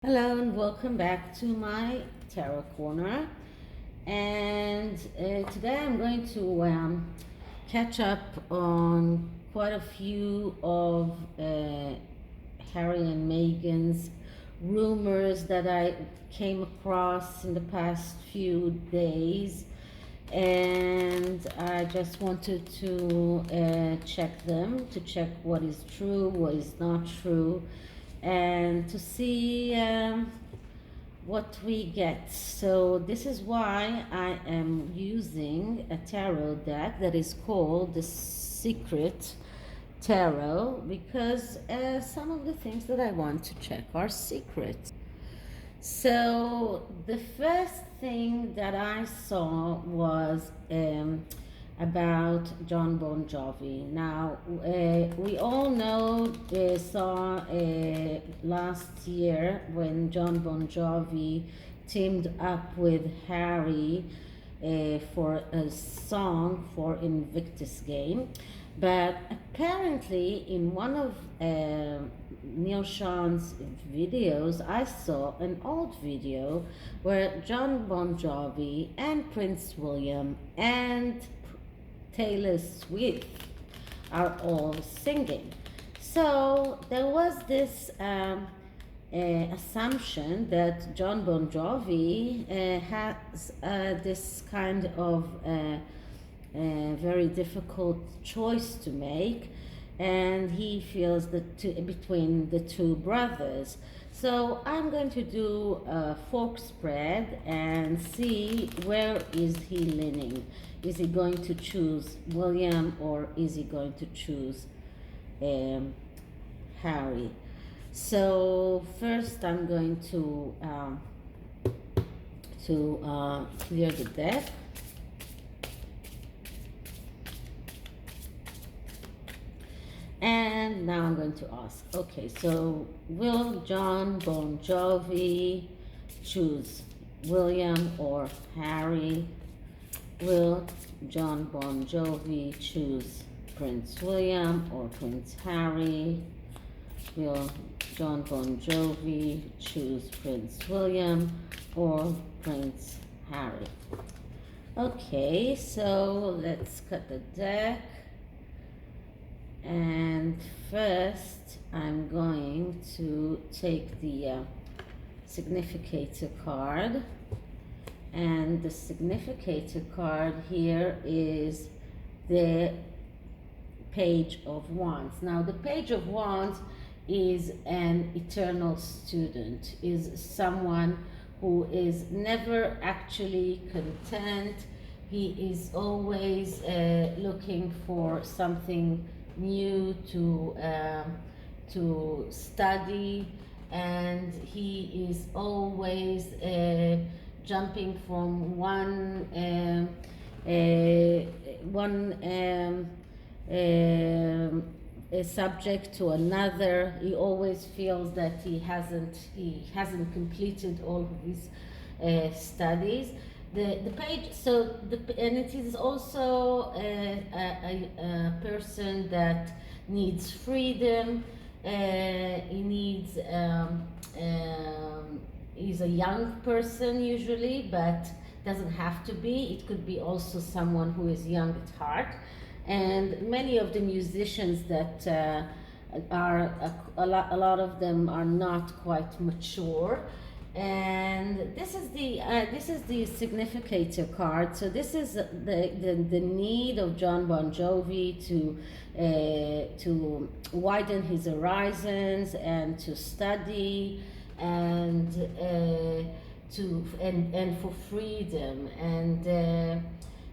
Hello and welcome back to my tarot corner. And today I'm going to catch up on quite a few of Harry and Meghan's rumors that I came across in the past few days. And I just wanted to check them, to check what is true, what is not true, and to see what we get. So this is why I am using a tarot deck that is called the Secret Tarot, because some of the things that I want to check are secret. So the first thing that I saw was about John Bon Jovi. Now, we all know, saw last year when John Bon Jovi teamed up with Harry for a song for Invictus game. But apparently, in one of Neil Sean's videos, I saw an old video where John Bon Jovi and Prince William and Taylor Swift are all singing. So there was this assumption that John Bon Jovi has this kind of very difficult choice to make, and he feels between the two brothers. So I'm going to do a fork spread and see where is he leaning. Is he going to choose William, or is he going to choose Harry? So first I'm going to clear the deck. And now I'm going to ask, okay, so will John Bon Jovi choose William or Harry? Will John Bon Jovi choose Prince William or Prince Harry? Will John Bon Jovi choose Prince William or Prince Harry? Okay, so let's cut the deck. And first, I'm going to take the Significator card. And the Significator card here is the Page of Wands. Now, the Page of Wands is an eternal student, is someone who is never actually content. He is always looking for something new to study, and he is always jumping from one a subject to another. He always feels that he hasn't completed all of his studies. The page, so and it is also a person that needs freedom. He needs he's a young person usually, but doesn't have to be. It could be also someone who is young at heart. And many of the musicians that are a lot of them are not quite mature. And this is the Significator card. So this is the need of John Bon Jovi to widen his horizons and to study and for freedom. And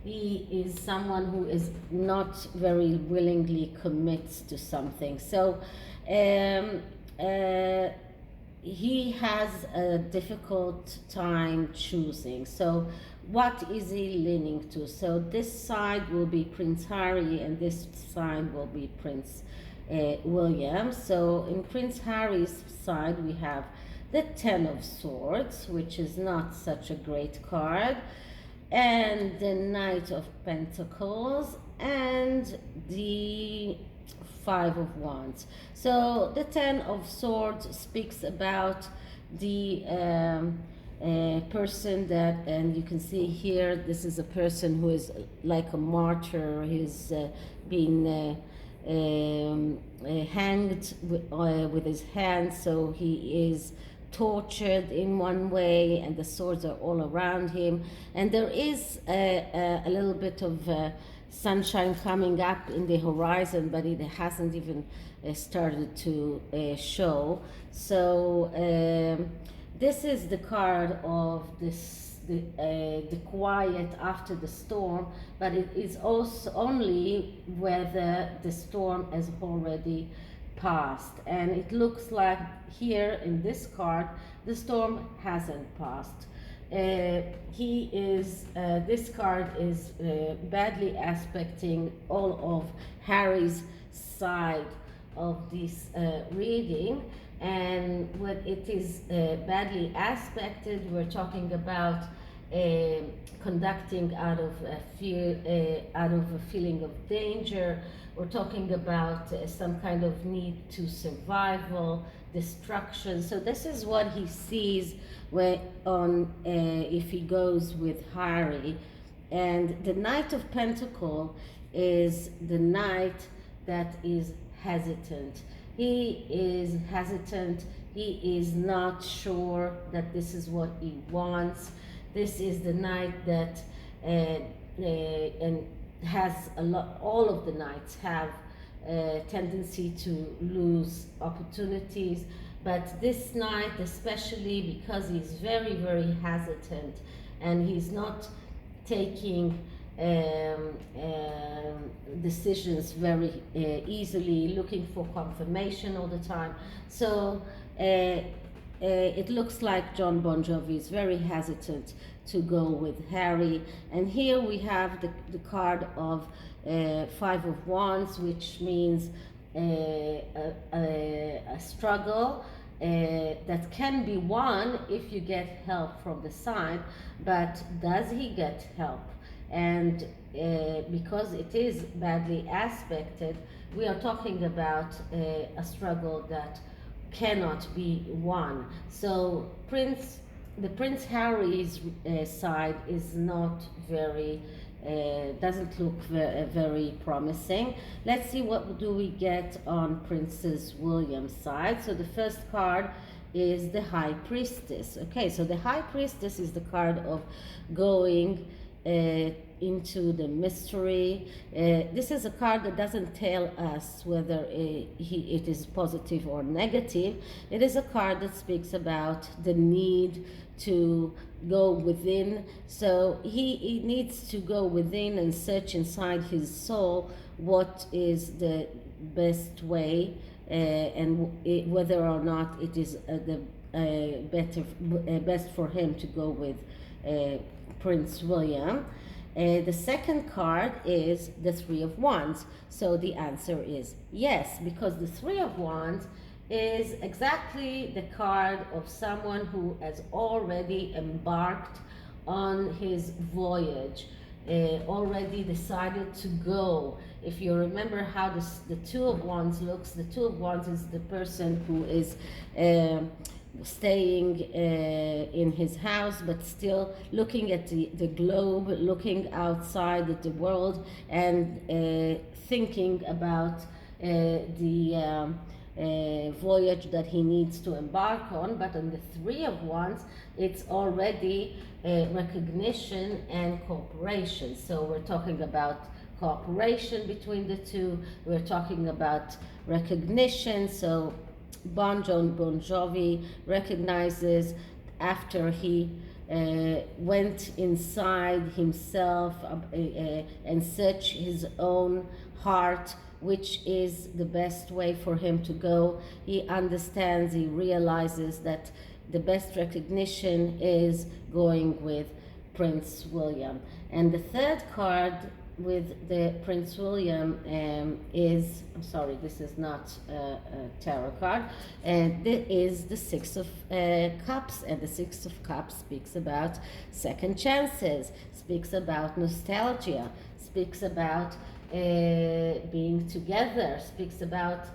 he is someone who is not very willingly commits to something. So he has a difficult time choosing. So what is he leaning to? So this side will be Prince Harry and this side will be Prince William. So in Prince Harry's side we have the Ten of Swords, which is not such a great card, and the Knight of Pentacles, and the Five of Wands. So the Ten of Swords speaks about the person that, and you can see here, this is a person who is like a martyr. He's been hanged with his hands, so he is tortured in one way, and the swords are all around him, and there is a little bit of sunshine coming up in the horizon, but it hasn't even started to show. So this is the card of the quiet after the storm, but it is also only whether the storm has already passed. And it looks like here in this card, the storm hasn't passed. This card is badly aspecting all of Harry's side of this reading. And when it is badly aspected, we're talking about conducting out of a fear, out of a feeling of danger. We're talking about some kind of need to survival, destruction. So this is what he sees if he goes with Harry. And the Knight of Pentacles is the knight that is hesitant. He is hesitant. He is not sure that this is what he wants. This is the knight that and has a lot. All of the knights have a tendency to lose opportunities, but this knight, especially because he's very, very hesitant, and he's not taking decisions very easily, looking for confirmation all the time. So it looks like John Bon Jovi is very hesitant to go with Harry. And here we have the card of Five of Wands, which means a struggle that can be won if you get help from the side, but does he get help? And because it is badly aspected, we are talking about a struggle that cannot be won. So the Prince Harry's side is not very, doesn't look very promising. Let's see what do we get on Princess William's side. So the first card is the High Priestess. Okay, so the High Priestess is the card of going into the mystery. This is a card that doesn't tell us whether it is positive or negative. It is a card that speaks about the need to go within. So he needs to go within and search inside his soul what is the best way, and whether or not it is best for him to go with Prince William. The second card is the Three of Wands. So the answer is yes, because the Three of Wands is exactly the card of someone who has already embarked on his voyage, already decided to go. If you remember how the Two of Wands looks, the Two of Wands is the person who is staying in his house, but still looking at the globe, looking outside at the world, and thinking about the voyage that he needs to embark on. But on the Three of Wands, it's already recognition and cooperation. So we're talking about cooperation between the two. We're talking about recognition. So Bon Jovi recognizes after he went inside himself and searched his own heart, which is the best way for him to go. He understands, he realizes that the best recognition is going with Prince William. And the third card with the Prince William is, I'm sorry, this is not a tarot card, and this is the Six of Cups. And the Six of Cups speaks about second chances, speaks about nostalgia, speaks about being together, speaks about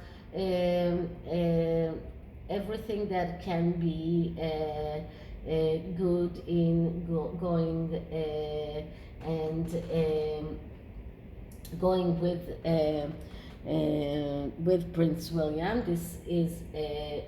everything that can be good in going and going with Prince William. This is a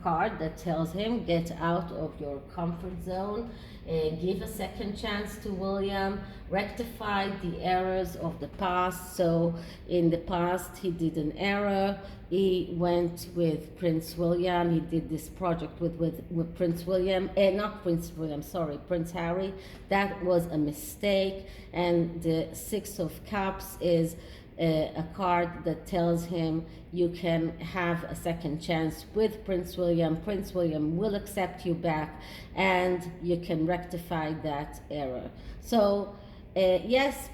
card that tells him, get out of your comfort zone, give a second chance to William, rectify the errors of the past. So in the past he did an error, he went with Prince William, he did this project with Prince William, not Prince William, sorry, Prince Harry. That was a mistake. And the Six of Cups is a card that tells him you can have a second chance with Prince William. Prince William will accept you back and you can rectify that error. So yes,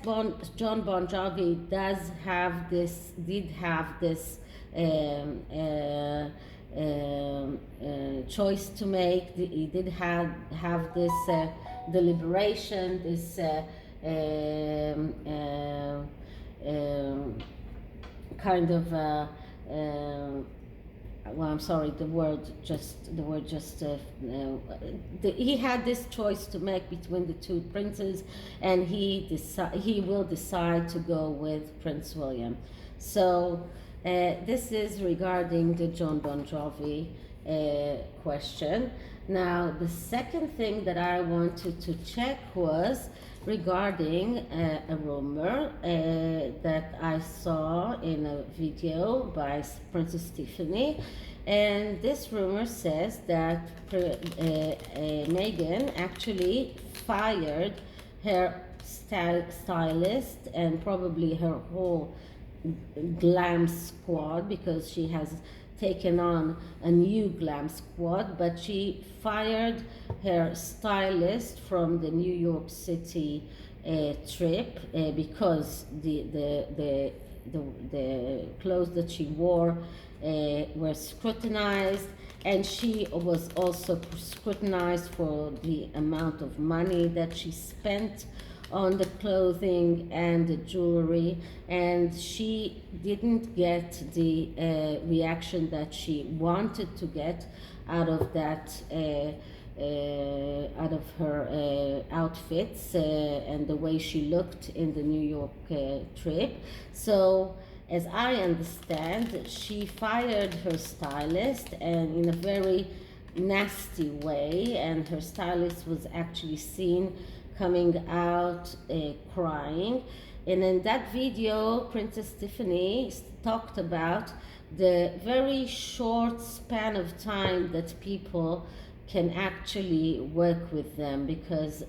John Bon Jovi did have this choice to make. He did have this deliberation, this kind of well, I'm sorry, he had this choice to make between the two princes, and he will decide to go with Prince William. So this is regarding the John Bon Jovi question. Now, the second thing that I wanted to check was regarding a rumor that I saw in a video by Princess Tiffany, and this rumor says that Meghan actually fired her stylist and probably her whole glam squad, because she has taken on a new glam squad, but she fired her stylist from the New York City trip because the clothes that she wore were scrutinized, and she was also scrutinized for the amount of money that she spent on the clothing and the jewelry, and she didn't get the reaction that she wanted to get out of that out of her outfits and the way she looked in the New York trip. So as I understand, she fired her stylist, and in a very nasty way, and her stylist was actually seen coming out crying. And in that video, Princess Tiffany talked about the very short span of time that people can actually work with them, because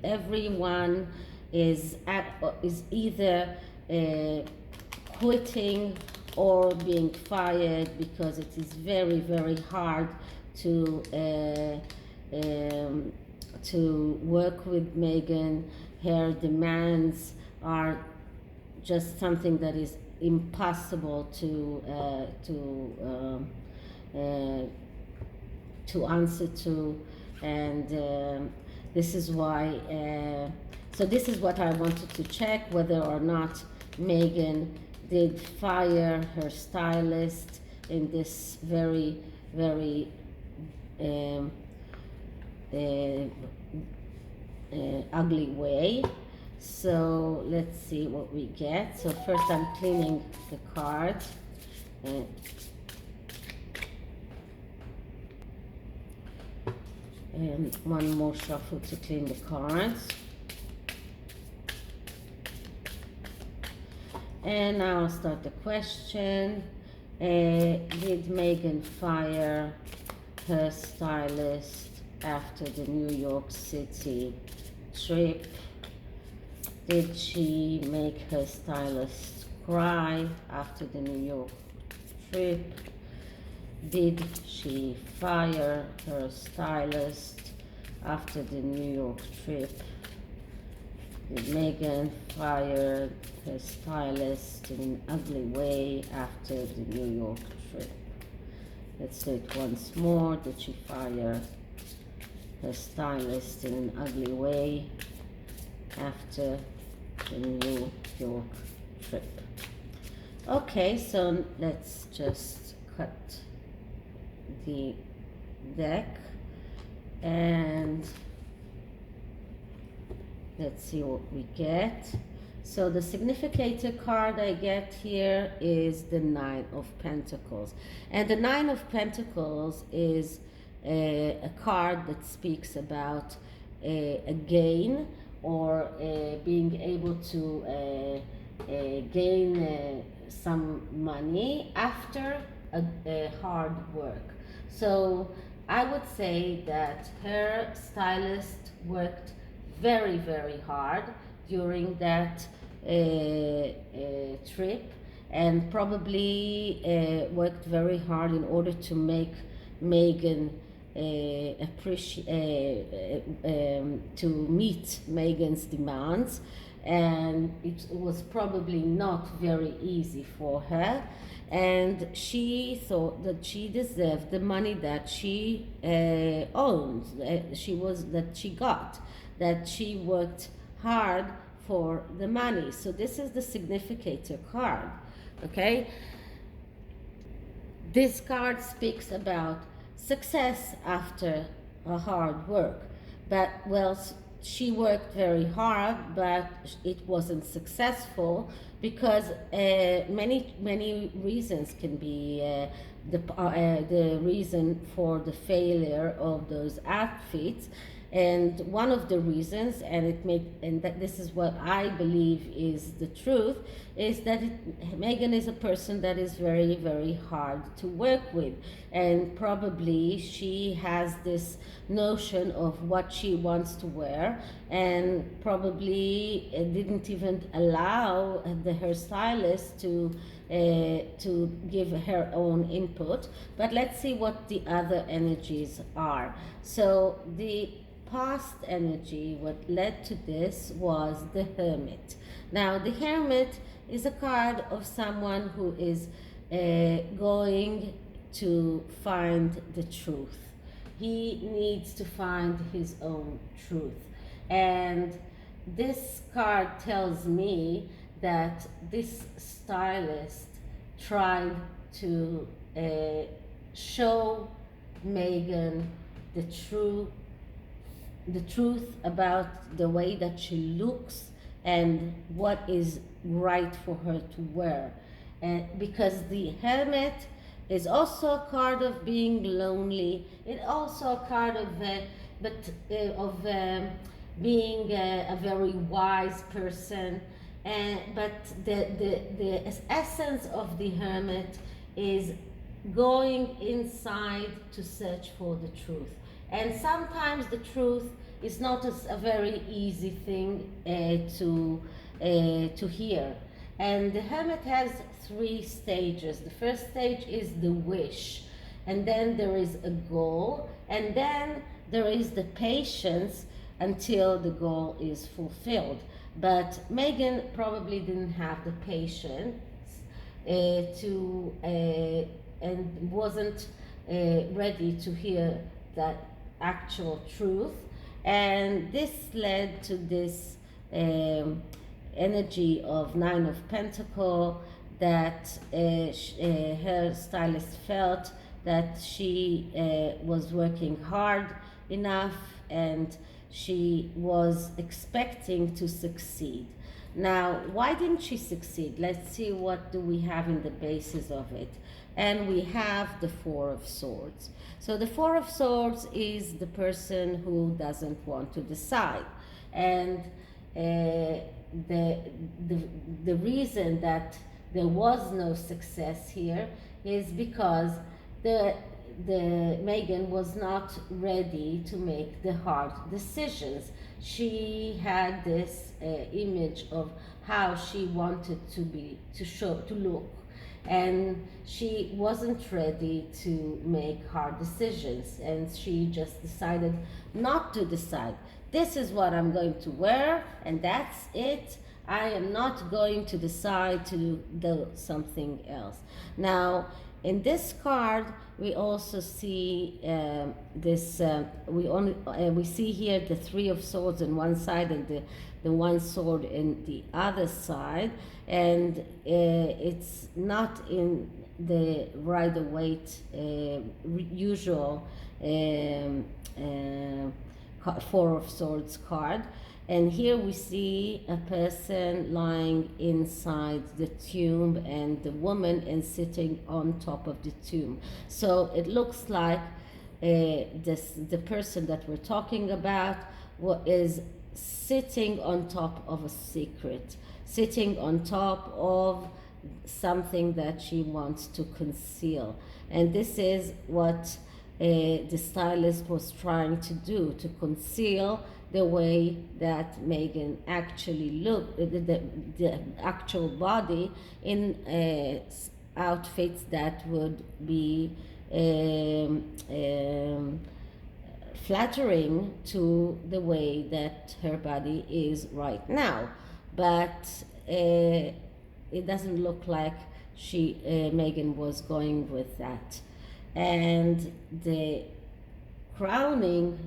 everyone is either quitting or being fired, because it is very, very hard to work with Meghan. Her demands are just something that is impossible to answer to, and this is why. So this is what I wanted to check, whether or not Meghan did fire her stylist in this very, very ugly way. So let's see what we get. So first I'm cleaning the cards. And one more shuffle to clean the cards. And now I'll start the question. Did Meghan fire her stylist after the New York City trip? Did she make her stylist cry after the New York trip? Did she fire her stylist after the New York trip? Did Meghan fire her stylist in an ugly way after the New York trip? Let's do it once more. Did she fire her stylist in an ugly way after the New York trip? Okay, so let's just cut the deck, and let's see what we get. So the significator card I get here is the Nine of Pentacles. And the Nine of Pentacles is a card that speaks about a gain, or being able to gain some money after a hard work. So I would say that her stylist worked very, very hard during that trip, and probably worked very hard in order to make Megan to meet Megan's demands, and it was probably not very easy for her, and she thought that she deserved the money that she owned, that she got, that she worked hard for the money. So this is the significator card, okay? This card speaks about success after a hard work, but well, she worked very hard, but it wasn't successful because many reasons can be the reason for the failure of those outfits. And one of the reasons, and that this is what I believe is the truth, is that Megan is a person that is very, very hard to work with, and probably she has this notion of what she wants to wear, and probably didn't even allow the hairstylist to give her own input. But let's see what the other energies are. So the past energy, what led to this, was the Hermit. Now the Hermit is a card of someone who is going to find the truth. He needs to find his own truth, and this card tells me that this stylist tried to show Megan the truth about the way that she looks and what is right for her to wear. And because the Hermit is also a card of being lonely, it's also a card of being a very wise person, but the essence of the Hermit is going inside to search for the truth. And sometimes the truth is not a very easy thing to hear. And the Hermit has 3 stages. The first stage is the wish, and then there is a goal, and then there is the patience until the goal is fulfilled. But Megan probably didn't have the patience and wasn't ready to hear that actual truth, and this led to this energy of Nine of Pentacles, that her stylist felt that she was working hard enough and she was expecting to succeed. Now, why didn't she succeed? Let's see, what do we have in the basis of it? And we have the Four of Swords. So the Four of Swords is the person who doesn't want to decide. And the reason that there was no success here is because the Megan was not ready to make the hard decisions. She had this image of how she wanted to look, and she wasn't ready to make hard decisions, and she just decided not to decide. This is what I'm going to wear, and that's it. I am not going to decide to do something else. Now, In this card, we also see we see here the Three of Swords on one side and the one sword in the other side, and it's not in the Rider-Waite usual Four of Swords card. And here we see a person lying inside the tomb, and the woman is sitting on top of the tomb. So it looks like the person that we're talking about is sitting on top of a secret, sitting on top of something that she wants to conceal. And this is what the stylist was trying to do, to conceal the way that Megan actually looked, the actual body in outfits that would be flattering to the way that her body is right now. But it doesn't look like Megan was going with that. And the crowning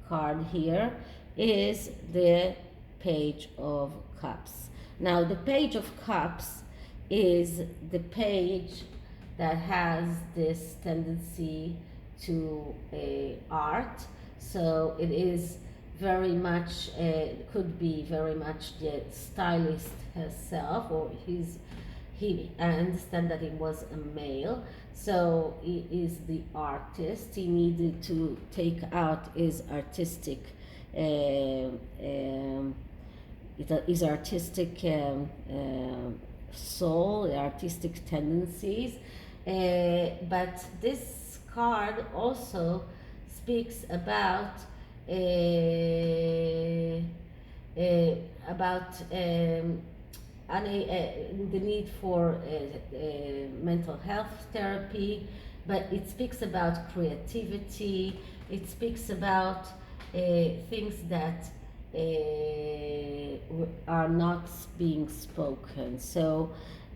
card here is the Page of Cups. Now, the Page of Cups is the page that has this tendency to art. So it is very much, could be very much the stylist herself, or I understand that it was a male, so he is the artist. He needed to take out his artistic soul, artistic tendencies. But this card also speaks about the need for mental health therapy, but it speaks about creativity. It speaks about things that are not being spoken. So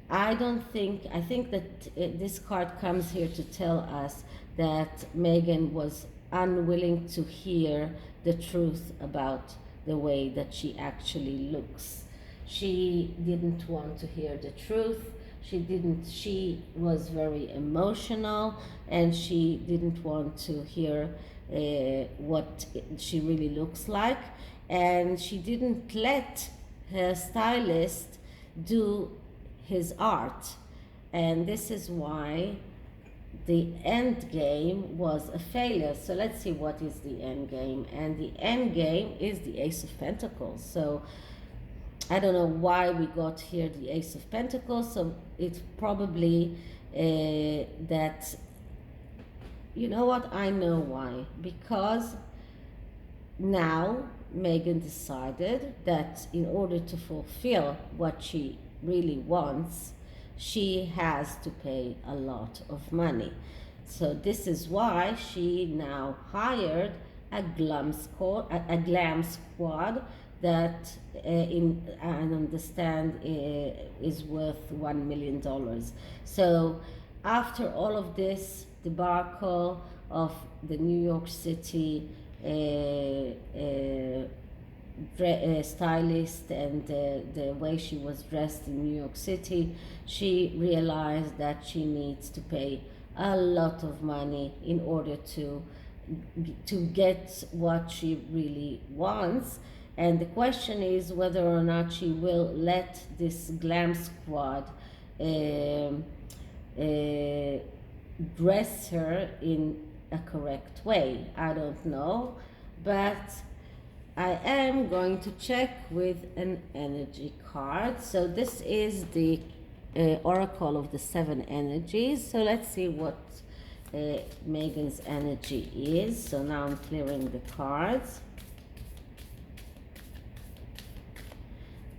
I think that this card comes here to tell us that Megan was unwilling to hear the truth about the way that she actually looks. She didn't want to hear the truth. She was very emotional, and she didn't want to hear what she really looks like. And she didn't let her stylist do his art. And this is why the end game was a failure. So let's see what is the end game. And the end game is the Ace of Pentacles. So I don't know why we got here the Ace of Pentacles, so it's probably that, you know what, I know why. Because now Megan decided that in order to fulfill what she really wants, she has to pay a lot of money. So this is why she now hired a glam squad that I understand is worth $1 million. So after all of this debacle of the New York City stylist and the way she was dressed in New York City, she realized that she needs to pay a lot of money in order to get what she really wants. And the question is whether or not she will let this glam squad dress her in a correct way. I don't know, but I am going to check with an energy card. So this is the Oracle of the Seven Energies. So let's see what Megan's energy is. So now I'm clearing the cards.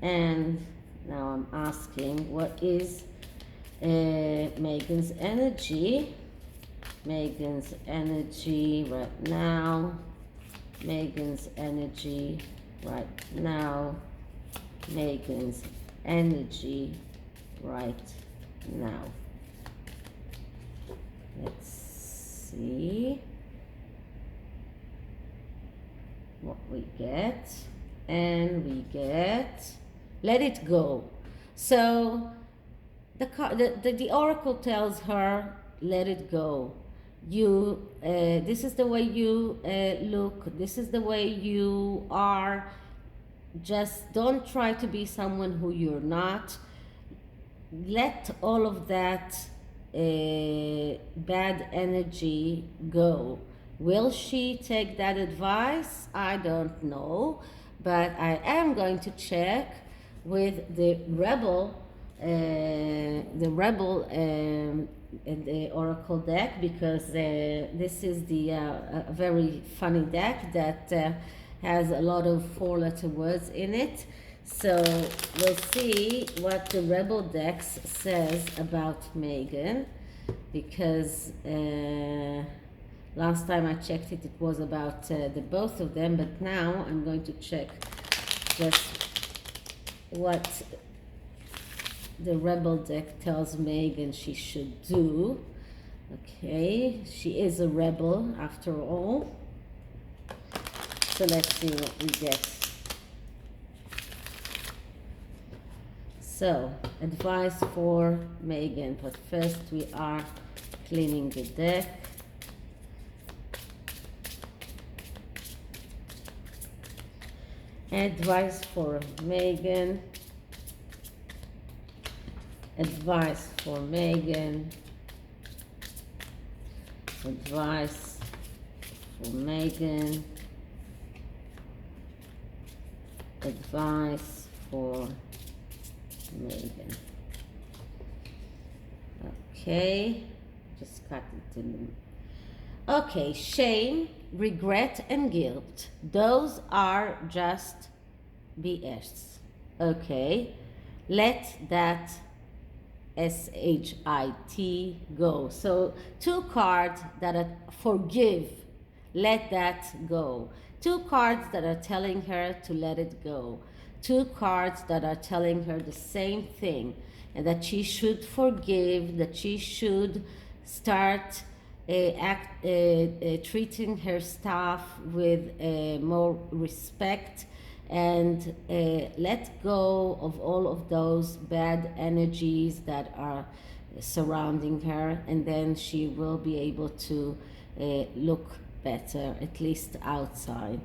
And now I'm asking, what is Megan's energy? Megan's energy right now. Megan's energy right now. Megan's energy right now. Let's see what we get. And we get let it go. So the oracle tells her, let it go. You this is the way you look, this is the way you are. Just don't try to be someone who you're not. Let all of that bad energy go. Will she take that advice? I don't know, but I am going to check with the rebel the oracle deck, because this is the a very funny deck that has a lot of four-letter words in it. So we'll see what the rebel deck says about Megan, because last time I checked it, it was about the both of them, but now I'm going to check just what the rebel deck tells Megan she should do. Okay, she is a rebel after all. So let's see what we get. So, advice for Megan, but first we are cleaning the deck. Advice for Megan. Advice for Megan. Advice for Megan. Advice for Megan. Okay, just cut it in the... Okay, shame, regret, and guilt. Those are just BS. Okay, let that SHIT go. So 2 cards that are forgive, let that go. 2 cards that are telling her to let it go. 2 cards that are telling her the same thing, and that she should forgive, that she should start treating her staff with more respect, and let go of all of those bad energies that are surrounding her, and then she will be able to look better, at least outside.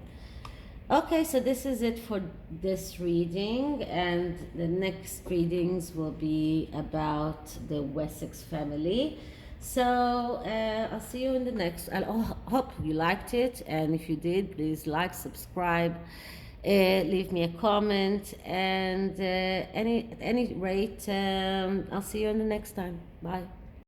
Okay, so this is it for this reading, and the next readings will be about the Wessex family. So I'll see you in the next. I hope you liked it, and if you did, please like, subscribe, leave me a comment, and at any rate, I'll see you in the next time. Bye.